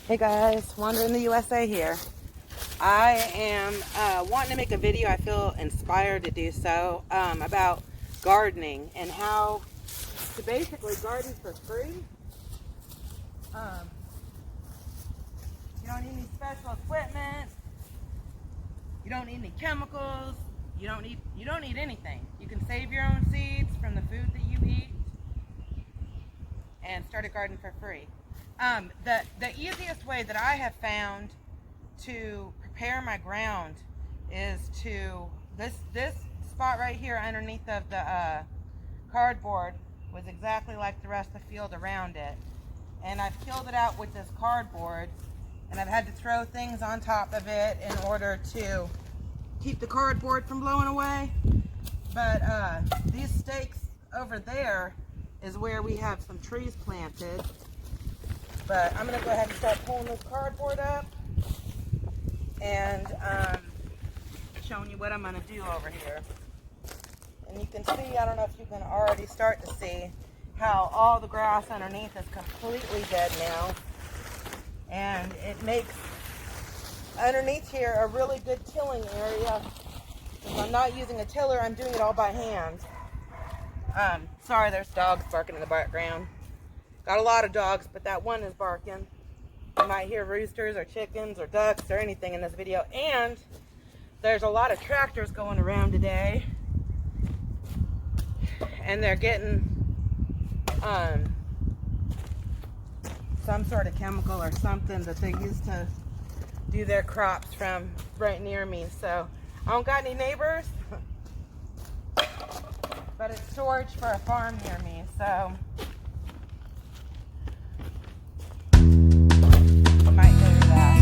Hey guys, Wandering the USA here. I am wanting to make a video, I feel inspired to do so, about gardening and how to basically garden for free. You don't need any special equipment, you don't need any chemicals, you don't need anything. You can save your own seeds from the food that you eat and start a garden for free. The easiest way that I have found to prepare my ground is to this spot right here underneath of the cardboard was exactly like the rest of the field around it, and I've killed it out with this cardboard, and I've had to throw things on top of it in order to keep the cardboard from blowing away. But these stakes over there is where we have some trees planted. But I'm going to go ahead and start pulling this cardboard up and showing you what I'm going to do over here. And you can see, I don't know if you can already start to see how all the grass underneath is completely dead now. And it makes underneath here a really good tilling area. Because I'm not using a tiller, I'm doing it all by hand. Sorry, there's dogs barking in the background. Got a lot of dogs, but that one is barking. You might hear roosters or chickens or ducks or anything in this video. And there's a lot of tractors going around today, and they're getting some sort of chemical or something that they use to do their crops from right near me. So I don't got any neighbors, but it's storage for a farm near me. So might go to that.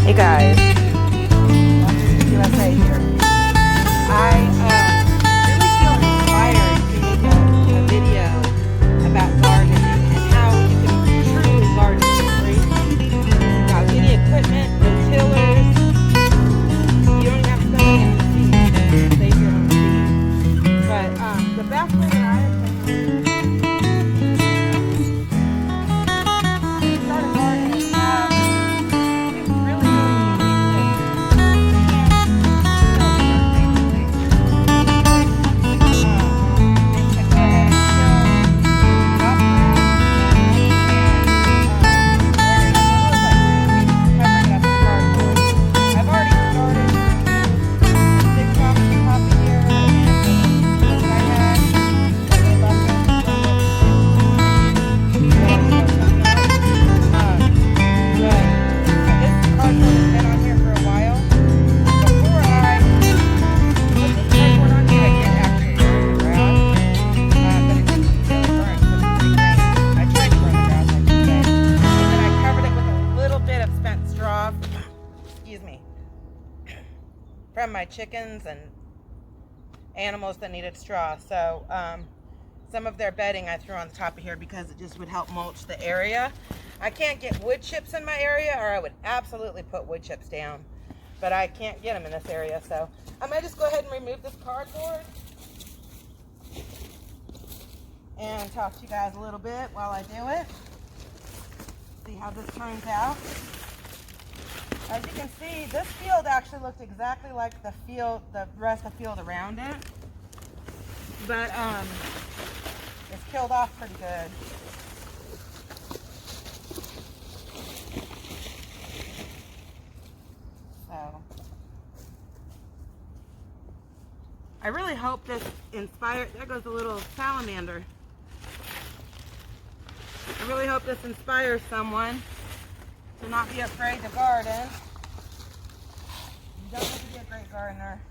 Hey guys, USA here. I really feel inspired to make a video about gardening and how you can truly garden for free. Without any equipment, no tillers. You don't even have to spend any on seeds to save your own seeds. But the best way that I have found to start a garden is from my chickens and animals that needed straw. So some of their bedding I threw on the top of here because it just would help mulch the area. I can't get wood chips in my area, or I would absolutely put wood chips down, but I can't get them in this area. So I might just go ahead and remove this cardboard and talk to you guys a little bit while I do it. See how this turns out. As you can see, this field actually looked exactly like the rest of the field around it, but it's killed off pretty good. So I really hope this inspires, there goes a little salamander. I really hope this inspires someone to not be afraid to garden. You don't have to be a great gardener.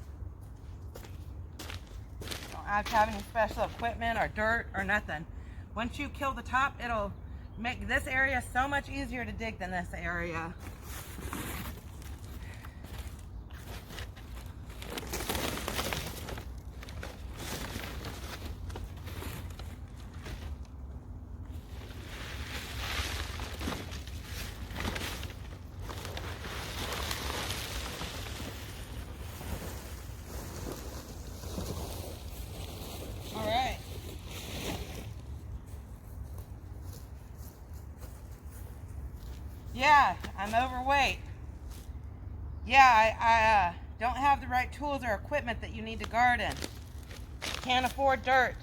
You don't have to have any special equipment or dirt or nothing. Once you kill the top, it'll make this area so much easier to dig than this area. Yeah, I'm overweight. Yeah, I don't have the right tools or equipment that you need to garden. Can't afford dirt.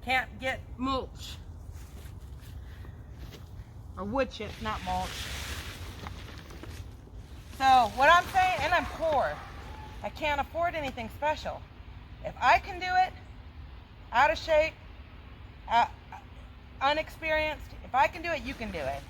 Can't get mulch. Or wood chips, not mulch. So what I'm saying, and I'm poor. I can't afford anything special. If I can do it, out of shape, unexperienced, if I can do it, you can do it.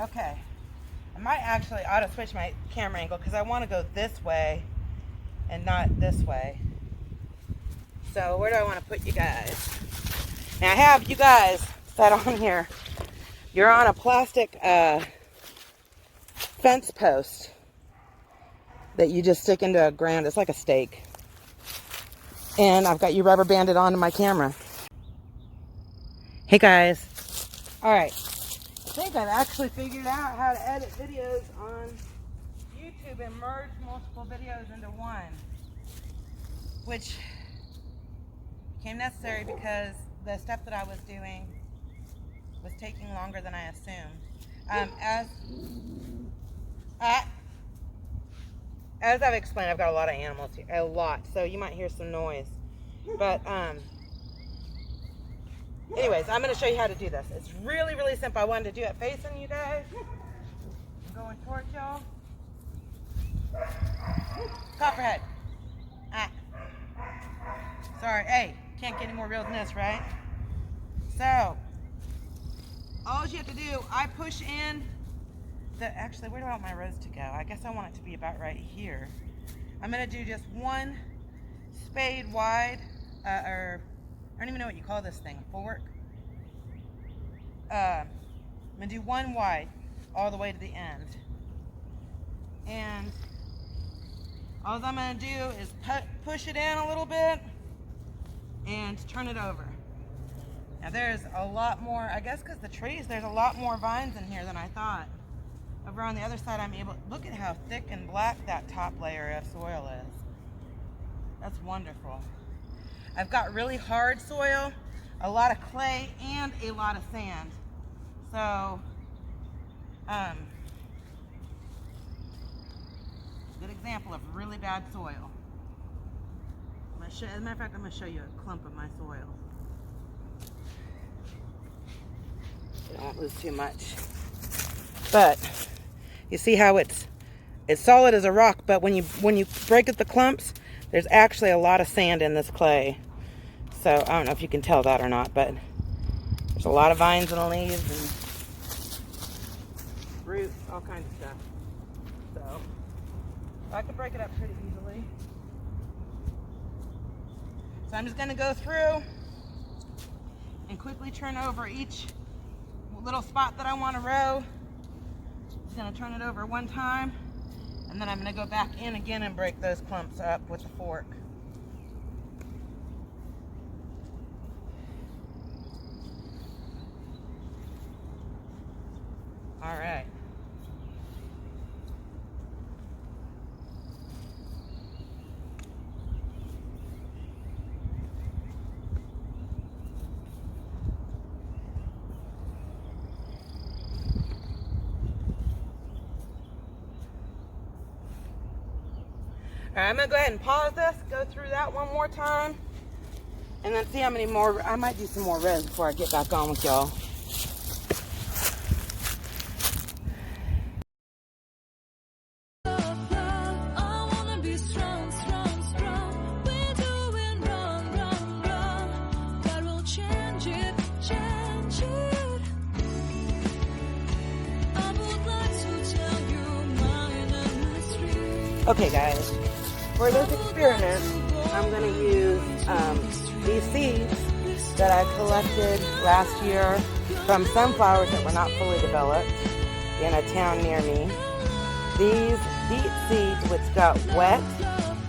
Okay, I might actually auto switch my camera angle because I want to go this way and not this way. So where do I want to put you guys? Now I have you guys set on here. You're on a plastic fence post that you just stick into a ground. It's like a stake. And I've got you rubber banded onto my camera. Hey guys. Alright. I think I've actually figured out how to edit videos on YouTube and merge multiple videos into one, which became necessary because the stuff that I was doing was taking longer than I assumed. As I've explained, I've got a lot of animals here, a lot, so you might hear some noise. But anyways, I'm going to show you how to do this. It's really, really simple. I wanted to do it facing you guys. I'm going towards y'all. Copperhead. Sorry. Hey, can't get any more real than this, right? So, all you have to do, I push in actually, where do I want my rows to go? I guess I want it to be about right here. I'm going to do just one spade wide, or I don't even know what you call this thing, fork. I'm going to do one wide all the way to the end. And all I'm going to do is push it in a little bit and turn it over. Now there's a lot more, I guess because the trees, there's a lot more vines in here than I thought. Over on the other side, I'm able, look at how thick and black that top layer of soil is. That's wonderful. I've got really hard soil, a lot of clay, and a lot of sand. So, good example of really bad soil. As a matter of fact, I'm going to show you a clump of my soil. I won't lose too much. But you see how it's solid as a rock, but when you break up the clumps, there's actually a lot of sand in this clay. So I don't know if you can tell that or not, but there's a lot of vines and leaves and roots, all kinds of stuff. So I could break it up pretty easily. So I'm just going to go through and quickly turn over each little spot that I want to row. Just going to turn it over one time, and then I'm going to go back in again and break those clumps up with the fork. All right. right, I'm gonna go ahead and pause this, go through that one more time, and then see how many more. I might do some more rows before I get back on with y'all. Okay guys, for this experiment, I'm going to use these seeds that I collected last year from sunflowers that were not fully developed in a town near me. These beet seeds, which got wet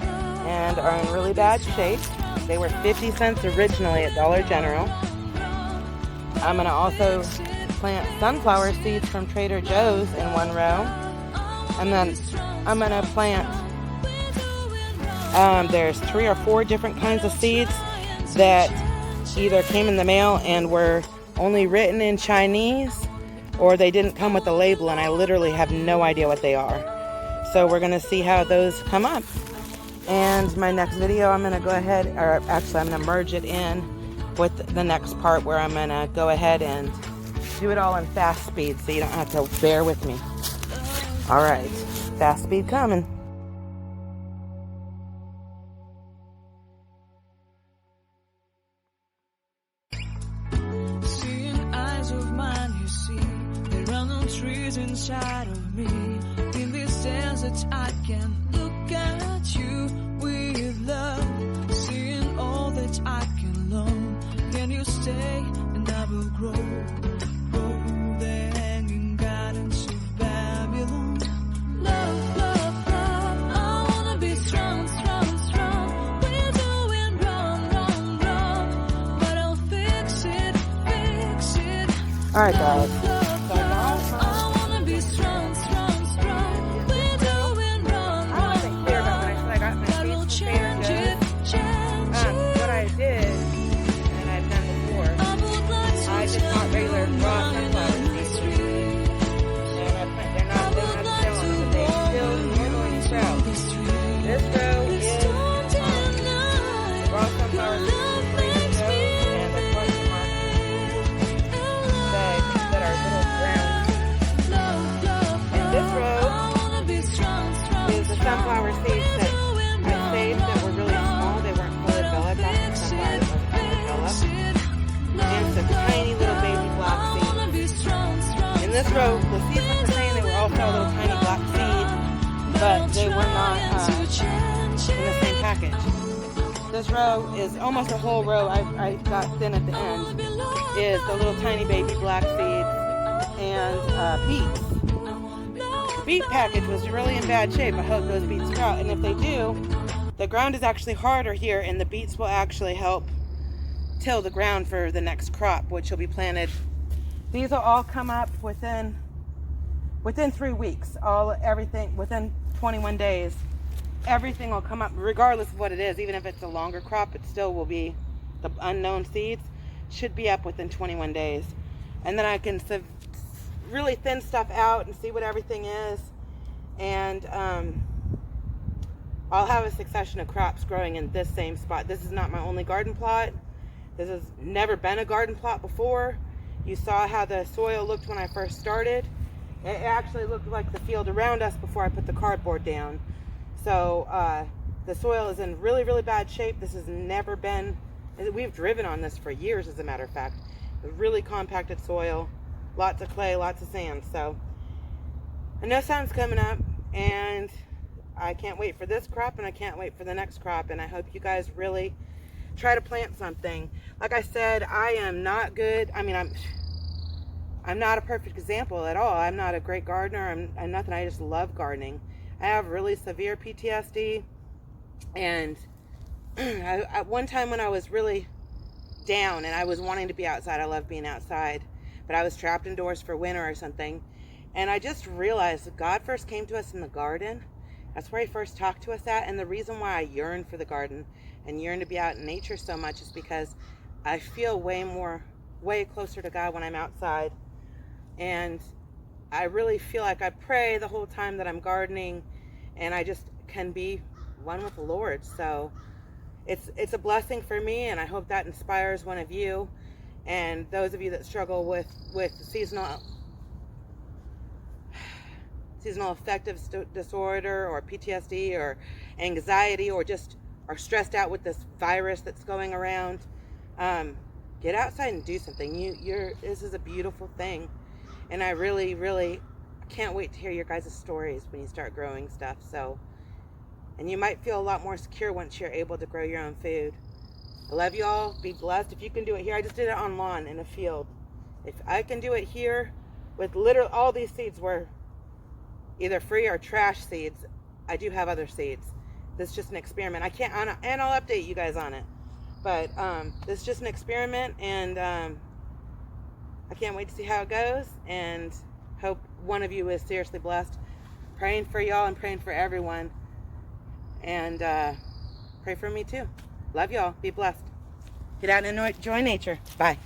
and are in really bad shape. They were 50 cents originally at Dollar General. I'm going to also plant sunflower seeds from Trader Joe's in one row. And then I'm going to plant, there's 3 or 4 different kinds of seeds that either came in the mail and were only written in Chinese, or they didn't come with a label, and I literally have no idea what they are. So we're going to see how those come up. And my next video, I'm going to go ahead, or actually I'm going to merge it in with the next part where I'm going to go ahead and do it all in fast speed so you don't have to bear with me. All right, fast speed coming. Seeing eyes of mine, you see, there are no trees inside of me. In this desert, I can look at you with love. Seeing all that I can learn. Can you stay and I will grow? Grow the hanging gardens of Babylon. Love, love, love, I wanna be strong, strong, strong. We're doing wrong, wrong, wrong, but I'll fix it, fix it. All right, guys. I wanna be strong, strong, strong. We're doing wrong, I wasn't clear about when I said I got my but we'll face change it, change it. what I did, and I've done before, I just bought regular raw sunflower seeds. And they're not still on them, but they still normally sprout. This row is raw sunflower seeds from Trader Joe's, and the question mark bags that are little brown. And this row is the sunflower seeds that I saved that were really small. They weren't fully developed. That's the sunflower that wasn't fully developed. And some tiny little baby black seeds. In this row, the seeds look the same. They were also a little tiny black seed, but they were not in the same package. This row is almost a whole row. I got thin at the end. Is the little tiny baby black seeds and beets. The beet package was really in bad shape. I hope those beets sprout, and if they do, the ground is actually harder here, and the beets will actually help till the ground for the next crop, which will be planted. These will all come up within 3 weeks. Everything within 21 days. Everything will come up, regardless of what it is. Even if it's a longer crop, it still will be the unknown seeds. Should be up within 21 days, and then I can really thin stuff out and see what everything is, and I'll have a succession of crops growing in this same spot. This is not my only garden plot. This has never been a garden plot before. You saw how the soil looked when I first started. It actually looked like the field around us before I put the cardboard down. So the soil is in really, really bad shape. This has never been, we've driven on this for years, as a matter of fact. Really compacted soil, lots of clay, lots of sand. So I know sun's coming up, and I can't wait for this crop, and I can't wait for the next crop, and I hope you guys really try to plant something. Like I said, I am not good. I mean, I'm not a perfect example at all. I'm not a great gardener. I'm nothing. I just love gardening. I have really severe PTSD, and at one time when I was really down and I was wanting to be outside, I love being outside, but I was trapped indoors for winter or something, and I just realized that God first came to us in the garden. That's where he first talked to us at, and the reason why I yearn for the garden and yearn to be out in nature so much is because I feel way closer to God when I'm outside, and I really feel like I pray the whole time that I'm gardening, and I just can be one with the Lord. So it's a blessing for me, and I hope that inspires one of you. And those of you that struggle with seasonal affective disorder or PTSD or anxiety, or just are stressed out with this virus that's going around, get outside and do something. This is a beautiful thing, and I really can't wait to hear your guys' stories when you start growing stuff. So, and you might feel a lot more secure once you're able to grow your own food. I love you all. Be blessed. If you can do it here, I just did it on lawn in a field. If I can do it here with literally all these seeds were either free or trash seeds, I do have other seeds. This is just an experiment. And I'll update you guys on it. But this is just an experiment, and I can't wait to see how it goes, and hope one of you is seriously blessed. Praying for y'all and praying for everyone. And pray for me too. Love y'all. Be blessed. Get out and enjoy nature. Bye.